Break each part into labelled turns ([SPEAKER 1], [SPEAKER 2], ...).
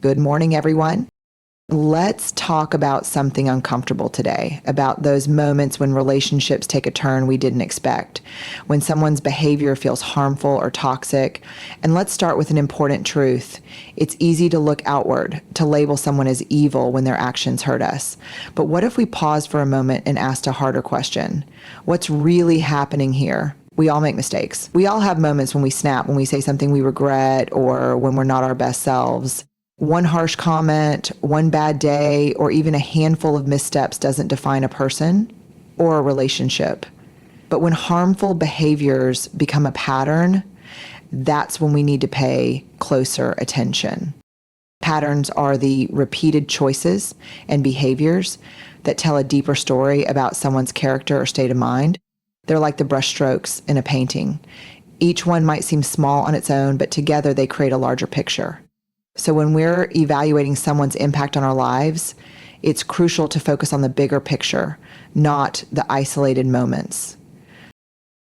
[SPEAKER 1] Good morning, everyone. Let's talk about something uncomfortable today, about those moments when relationships take a turn we didn't expect, when someone's behavior feels harmful or toxic. And let's start with an important truth. It's easy to look outward, to label someone as evil when their actions hurt us. But what if we paused for a moment and asked a harder question? What's really happening here? We all make mistakes. We all have moments when we snap, when we say something we regret, or when we're not our best selves. One harsh comment, one bad day, or even a handful of missteps doesn't define a person or a relationship. But when harmful behaviors become a pattern, that's when we need to pay closer attention. Patterns are the repeated choices and behaviors that tell a deeper story about someone's character or state of mind. They're like the brushstrokes in a painting. Each one might seem small on its own, but together they create a larger picture. So when we're evaluating someone's impact on our lives, it's crucial to focus on the bigger picture, not the isolated moments.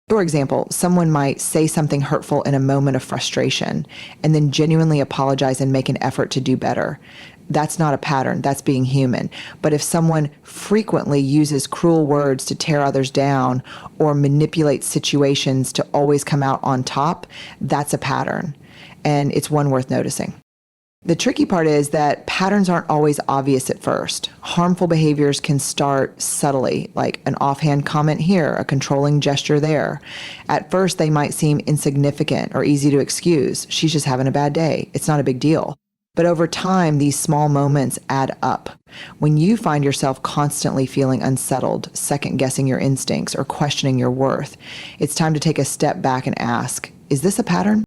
[SPEAKER 1] For example, someone might say something hurtful in a moment of frustration and then genuinely apologize and make an effort to do better. That's not a pattern, that's being human. But if someone frequently uses cruel words to tear others down or manipulates situations to always come out on top, that's a pattern, and it's one worth noticing. The tricky part is that patterns aren't always obvious at first. Harmful behaviors can start subtly, like an offhand comment here, a controlling gesture there. At first, they might seem insignificant or easy to excuse. She's just having a bad day. It's not a big deal. But over time, these small moments add up. When you find yourself constantly feeling unsettled, second-guessing your instincts, or questioning your worth, it's time to take a step back and ask, is this a pattern?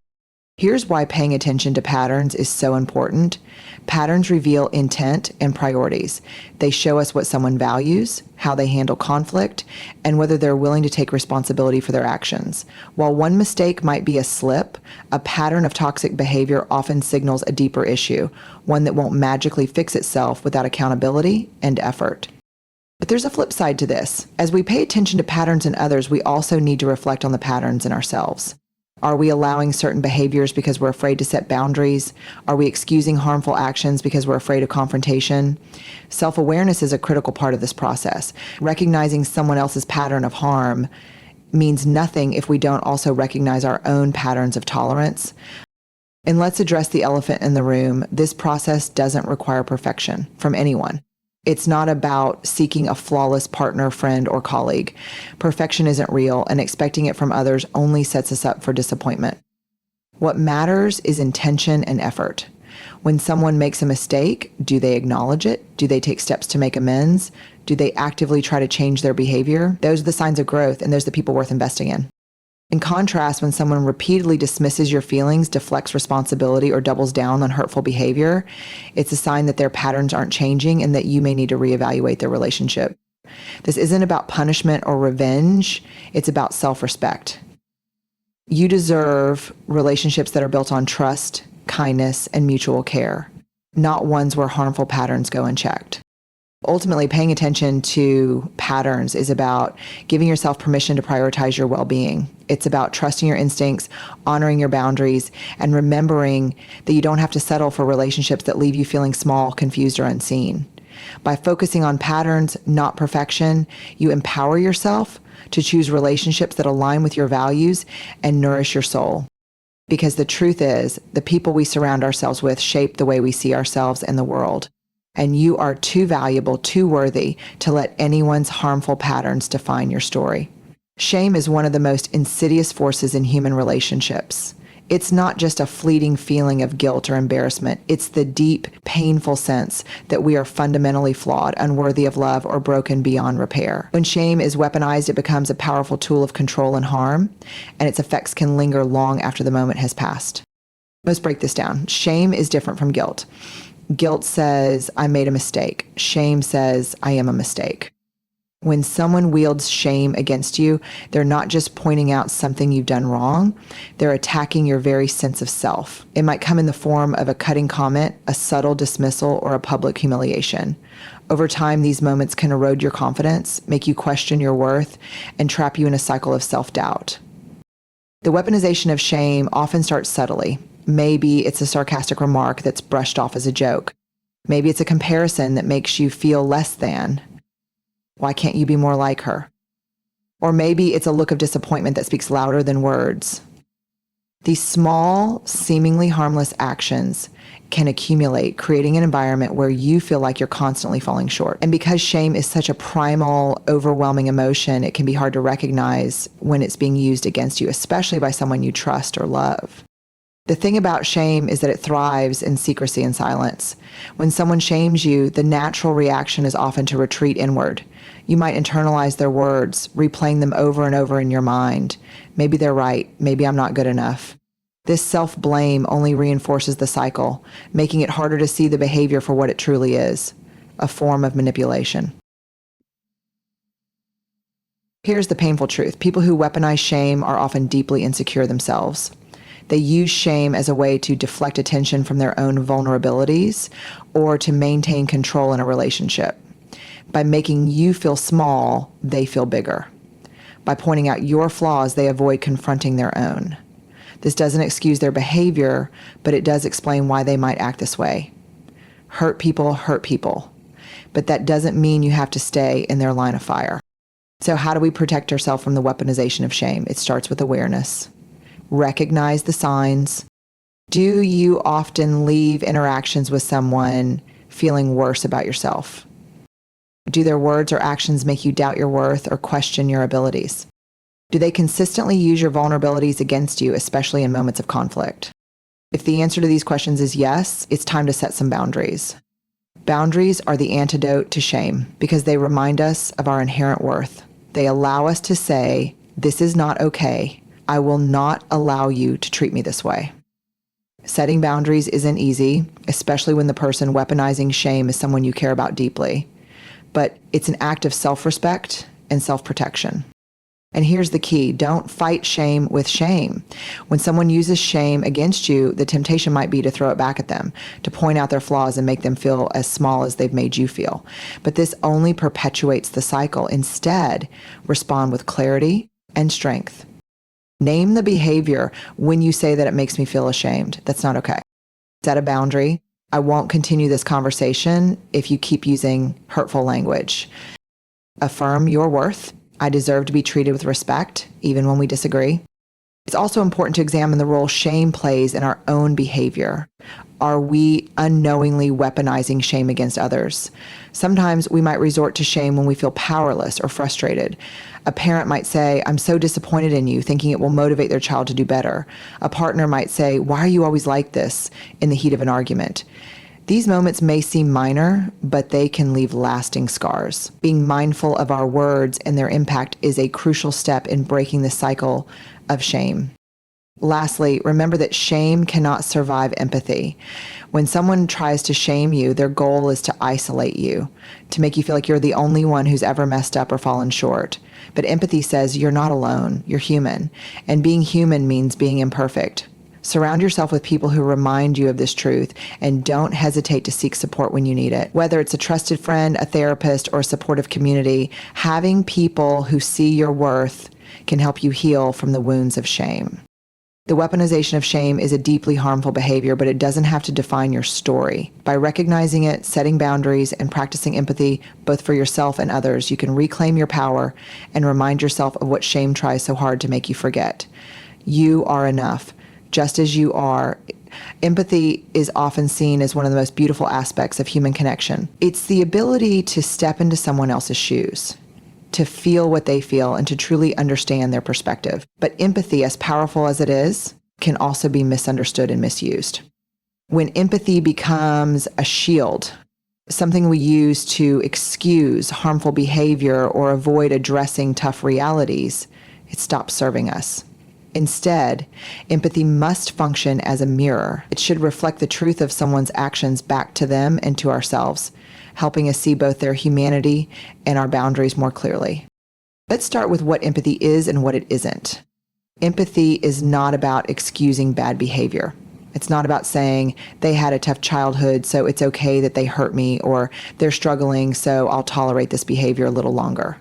[SPEAKER 1] Here's why paying attention to patterns is so important. Patterns reveal intent and priorities. They show us what someone values, how they handle conflict, and whether they're willing to take responsibility for their actions. While one mistake might be a slip, a pattern of toxic behavior often signals a deeper issue, one that won't magically fix itself without accountability and effort. But there's a flip side to this. As we pay attention to patterns in others, we also need to reflect on the patterns in ourselves. Are we allowing certain behaviors because we're afraid to set boundaries? Are we excusing harmful actions because we're afraid of confrontation? Self-awareness is a critical part of this process. Recognizing someone else's pattern of harm means nothing if we don't also recognize our own patterns of tolerance. And let's address the elephant in the room. This process doesn't require perfection from anyone. It's not about seeking a flawless partner, friend, or colleague. Perfection isn't real, and expecting it from others only sets us up for disappointment. What matters is intention and effort. When someone makes a mistake, do they acknowledge it? Do they take steps to make amends? Do they actively try to change their behavior? Those are the signs of growth, and those are the people worth investing in. In contrast, when someone repeatedly dismisses your feelings, deflects responsibility, or doubles down on hurtful behavior, it's a sign that their patterns aren't changing and that you may need to reevaluate their relationship. This isn't about punishment or revenge. It's about self-respect. You deserve relationships that are built on trust, kindness, and mutual care, not ones where harmful patterns go unchecked. Ultimately, paying attention to patterns is about giving yourself permission to prioritize your well-being. It's about trusting your instincts, honoring your boundaries, and remembering that you don't have to settle for relationships that leave you feeling small, confused, or unseen. By focusing on patterns, not perfection, you empower yourself to choose relationships that align with your values and nourish your soul. Because the truth is, the people we surround ourselves with shape the way we see ourselves and the world. And you are too valuable, too worthy to let anyone's harmful patterns define your story. Shame is one of the most insidious forces in human relationships. It's not just a fleeting feeling of guilt or embarrassment. It's the deep, painful sense that we are fundamentally flawed, unworthy of love, or broken beyond repair. When shame is weaponized, it becomes a powerful tool of control and harm, and its effects can linger long after the moment has passed. Let's break this down. Shame is different from guilt. Guilt says, I made a mistake. Shame says, I am a mistake. When someone wields shame against you, they're not just pointing out something you've done wrong, they're attacking your very sense of self. It might come in the form of a cutting comment, a subtle dismissal, or a public humiliation. Over time, these moments can erode your confidence, make you question your worth, and trap you in a cycle of self-doubt. The weaponization of shame often starts subtly. Maybe it's a sarcastic remark that's brushed off as a joke. Maybe it's a comparison that makes you feel less than. Why can't you be more like her? Or maybe it's a look of disappointment that speaks louder than words. These small, seemingly harmless actions can accumulate, creating an environment where you feel like you're constantly falling short. And because shame is such a primal, overwhelming emotion, it can be hard to recognize when it's being used against you, especially by someone you trust or love. The thing about shame is that it thrives in secrecy and silence. When someone shames you, the natural reaction is often to retreat inward. You might internalize their words, replaying them over and over in your mind. Maybe they're right. Maybe I'm not good enough. This self-blame only reinforces the cycle, making it harder to see the behavior for what it truly is, a form of manipulation. Here's the painful truth. People who weaponize shame are often deeply insecure themselves. They use shame as a way to deflect attention from their own vulnerabilities or to maintain control in a relationship. By making you feel small, they feel bigger. By pointing out your flaws, they avoid confronting their own. This doesn't excuse their behavior, but it does explain why they might act this way. Hurt people, but that doesn't mean you have to stay in their line of fire. So how do we protect ourselves from the weaponization of shame? It starts with awareness. Recognize the signs. Do you often leave interactions with someone feeling worse about yourself? Do their words or actions make you doubt your worth or question your abilities? Do they consistently use your vulnerabilities against you, especially in moments of conflict? If the answer to these questions is yes, it's time to set some boundaries. Boundaries are the antidote to shame because they remind us of our inherent worth. They allow us to say, "This is not okay. I will not allow you to treat me this way." Setting boundaries isn't easy, especially when the person weaponizing shame is someone you care about deeply. But it's an act of self-respect and self-protection. And here's the key. Don't fight shame with shame. When someone uses shame against you, the temptation might be to throw it back at them, to point out their flaws and make them feel as small as they've made you feel. But this only perpetuates the cycle. Instead, respond with clarity and strength. Name the behavior when you say that it makes me feel ashamed. That's not okay. Set a boundary. I won't continue this conversation if you keep using hurtful language. Affirm your worth. I deserve to be treated with respect, even when we disagree. It's also important to examine the role shame plays in our own behavior. Are we unknowingly weaponizing shame against others? Sometimes we might resort to shame when we feel powerless or frustrated. A parent might say, "I'm so disappointed in you," thinking it will motivate their child to do better. A partner might say, "Why are you always like this?" in the heat of an argument. These moments may seem minor, but they can leave lasting scars. Being mindful of our words and their impact is a crucial step in breaking the cycle of shame. Lastly, remember that shame cannot survive empathy. When someone tries to shame you, their goal is to isolate you, to make you feel like you're the only one who's ever messed up or fallen short. But empathy says you're not alone, you're human. And being human means being imperfect. Surround yourself with people who remind you of this truth, and don't hesitate to seek support when you need it. Whether it's a trusted friend, a therapist, or a supportive community, having people who see your worth can help you heal from the wounds of shame. The weaponization of shame is a deeply harmful behavior, but it doesn't have to define your story. By recognizing it, setting boundaries, and practicing empathy, both for yourself and others, you can reclaim your power and remind yourself of what shame tries so hard to make you forget. You are enough, just as you are. Empathy is often seen as one of the most beautiful aspects of human connection. It's the ability to step into someone else's shoes, to feel what they feel, and to truly understand their perspective. But empathy, as powerful as it is, can also be misunderstood and misused. When empathy becomes a shield, something we use to excuse harmful behavior or avoid addressing tough realities, it stops serving us. Instead, empathy must function as a mirror. It should reflect the truth of someone's actions back to them and to ourselves, helping us see both their humanity and our boundaries more clearly. Let's start with what empathy is and what it isn't. Empathy is not about excusing bad behavior. It's not about saying they had a tough childhood, so it's okay that they hurt me, or they're struggling, so I'll tolerate this behavior a little longer.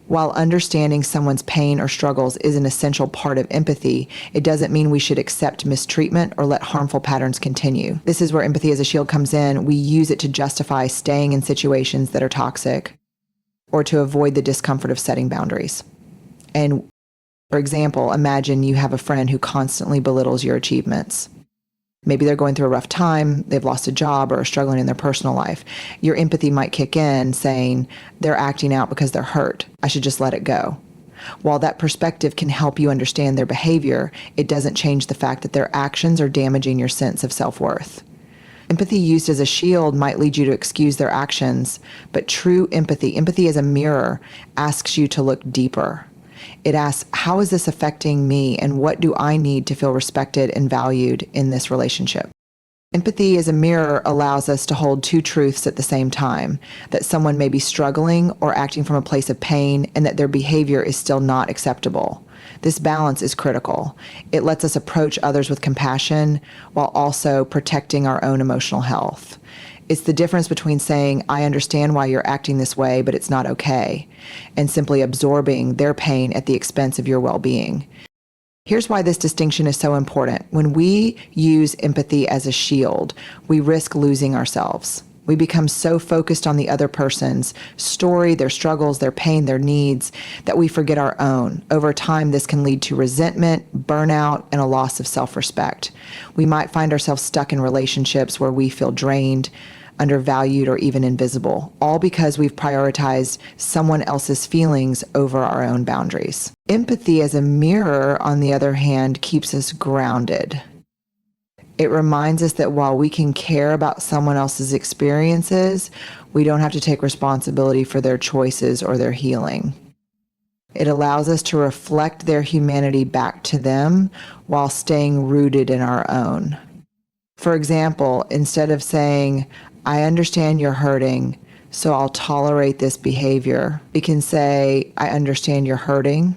[SPEAKER 1] While understanding someone's pain or struggles is an essential part of empathy, it doesn't mean we should accept mistreatment or let harmful patterns continue. This is where empathy as a shield comes in. We use it to justify staying in situations that are toxic or to avoid the discomfort of setting boundaries. And for example, imagine you have a friend who constantly belittles your achievements. Maybe they're going through a rough time, they've lost a job, or are struggling in their personal life. Your empathy might kick in saying, they're acting out because they're hurt. I should just let it go. While that perspective can help you understand their behavior, it doesn't change the fact that their actions are damaging your sense of self-worth. Empathy used as a shield might lead you to excuse their actions, but true empathy as a mirror, asks you to look deeper. It asks, how is this affecting me, and what do I need to feel respected and valued in this relationship? Empathy as a mirror allows us to hold two truths at the same time, that someone may be struggling or acting from a place of pain, and that their behavior is still not acceptable. This balance is critical. It lets us approach others with compassion while also protecting our own emotional health. It's the difference between saying, I understand why you're acting this way, but it's not okay, and simply absorbing their pain at the expense of your well-being. Here's why this distinction is so important. When we use empathy as a shield, we risk losing ourselves. We become so focused on the other person's story, their struggles, their pain, their needs, that we forget our own. Over time, this can lead to resentment, burnout, and a loss of self-respect. We might find ourselves stuck in relationships where we feel drained, undervalued, or even invisible, all because we've prioritized someone else's feelings over our own boundaries. Empathy as a mirror, on the other hand, keeps us grounded. It reminds us that while we can care about someone else's experiences, we don't have to take responsibility for their choices or their healing. It allows us to reflect their humanity back to them while staying rooted in our own. For example, instead of saying, I understand you're hurting, so I'll tolerate this behavior, we can say, I understand you're hurting,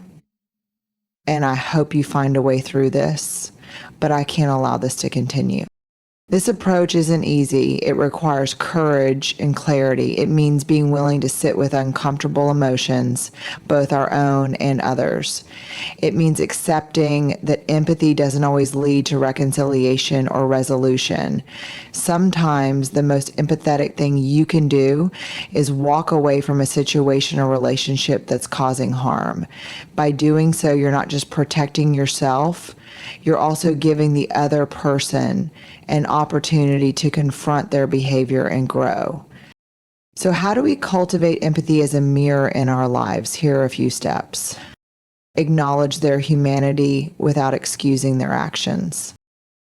[SPEAKER 1] and I hope you find a way through this, but I can't allow this to continue. This approach isn't easy. It requires courage and clarity. It means being willing to sit with uncomfortable emotions, both our own and others. It means accepting that empathy doesn't always lead to reconciliation or resolution. Sometimes the most empathetic thing you can do is walk away from a situation or relationship that's causing harm. By doing so, you're not just protecting yourself, you're also giving the other person an opportunity to confront their behavior and grow. So how do we cultivate empathy as a mirror in our lives? Here are a few steps. Acknowledge their humanity without excusing their actions.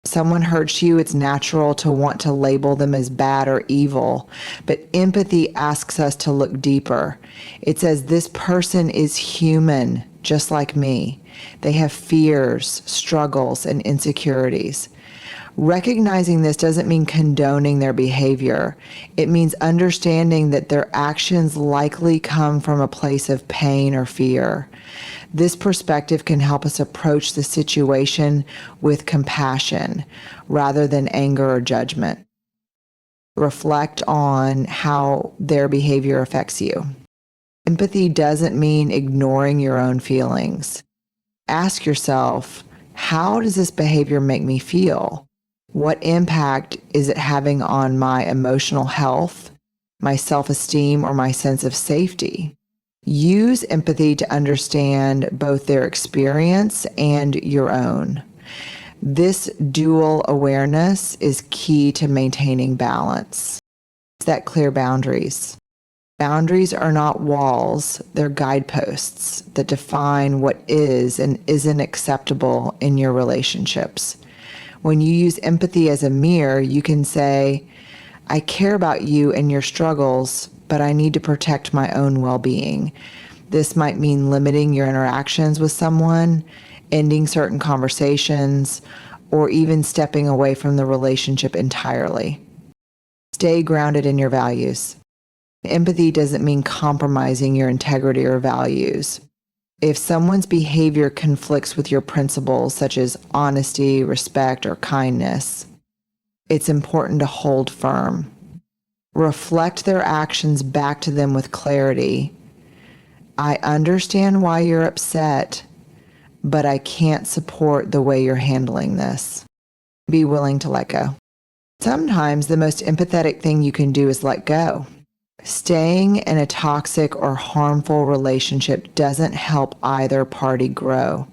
[SPEAKER 1] Someone hurts you, it's natural to want to label them as bad or evil, but empathy asks us to look deeper. It says, this person is human, just like me. They have fears, struggles, and insecurities. Recognizing this doesn't mean condoning their behavior. It means understanding that their actions likely come from a place of pain or fear. This perspective can help us approach the situation with compassion rather than anger or judgment. Reflect on how their behavior affects you. Empathy doesn't mean ignoring your own feelings. Ask yourself, how does this behavior make me feel? What impact is it having on my emotional health, my self-esteem, or my sense of safety? Use empathy to understand both their experience and your own. This dual awareness is key to maintaining balance. Set clear boundaries. Boundaries are not walls, they're guideposts that define what is and isn't acceptable in your relationships. When you use empathy as a mirror, you can say, I care about you and your struggles, but I need to protect my own well-being. This might mean limiting your interactions with someone, ending certain conversations, or even stepping away from the relationship entirely. Stay grounded in your values. Empathy doesn't mean compromising your integrity or values. If someone's behavior conflicts with your principles, such as honesty, respect, or kindness, it's important to hold firm. Reflect their actions back to them with clarity I understand why you're upset, but I can't support the way you're handling this. Be willing to let go. Sometimes the most empathetic thing you can do is let go. Staying in a toxic or harmful relationship doesn't help either party grow.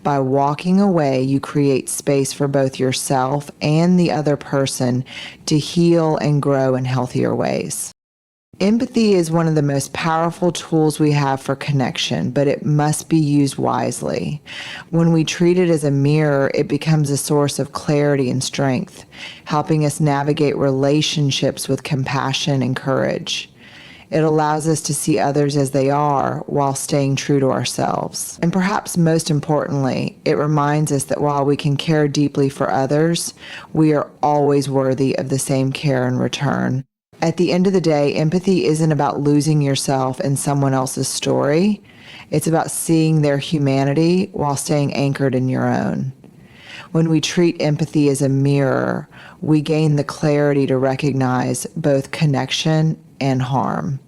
[SPEAKER 1] By walking away, you create space for both yourself and the other person to heal and grow in healthier ways. Empathy is one of the most powerful tools we have for connection, but it must be used wisely. When we treat it as a mirror, it becomes a source of clarity and strength, helping us navigate relationships with compassion and courage. It allows us to see others as they are while staying true to ourselves. And perhaps most importantly, it reminds us that while we can care deeply for others, we are always worthy of the same care in return. At the end of the day, empathy isn't about losing yourself in someone else's story. It's about seeing their humanity while staying anchored in your own. When we treat empathy as a mirror, we gain the clarity to recognize both connection and harm.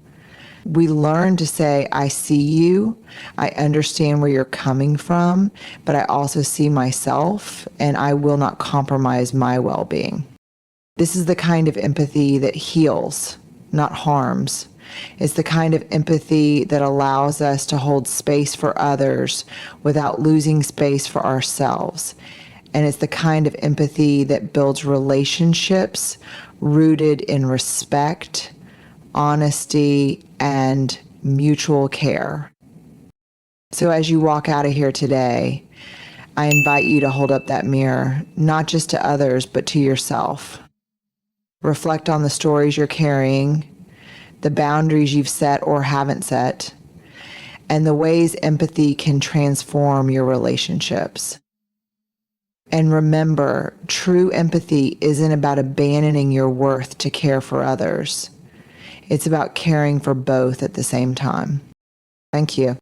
[SPEAKER 1] We learn to say, I see you, I understand where you're coming from, but I also see myself, and I will not compromise my well-being. This is the kind of empathy that heals, not harms. It's the kind of empathy that allows us to hold space for others without losing space for ourselves. And it's the kind of empathy that builds relationships rooted in respect, honesty, and mutual care. So as you walk out of here today, I invite you to hold up that mirror, not just to others, but to yourself. Reflect on the stories you're carrying, the boundaries you've set or haven't set, and the ways empathy can transform your relationships. And remember, true empathy isn't about abandoning your worth to care for others. It's about caring for both at the same time. Thank you.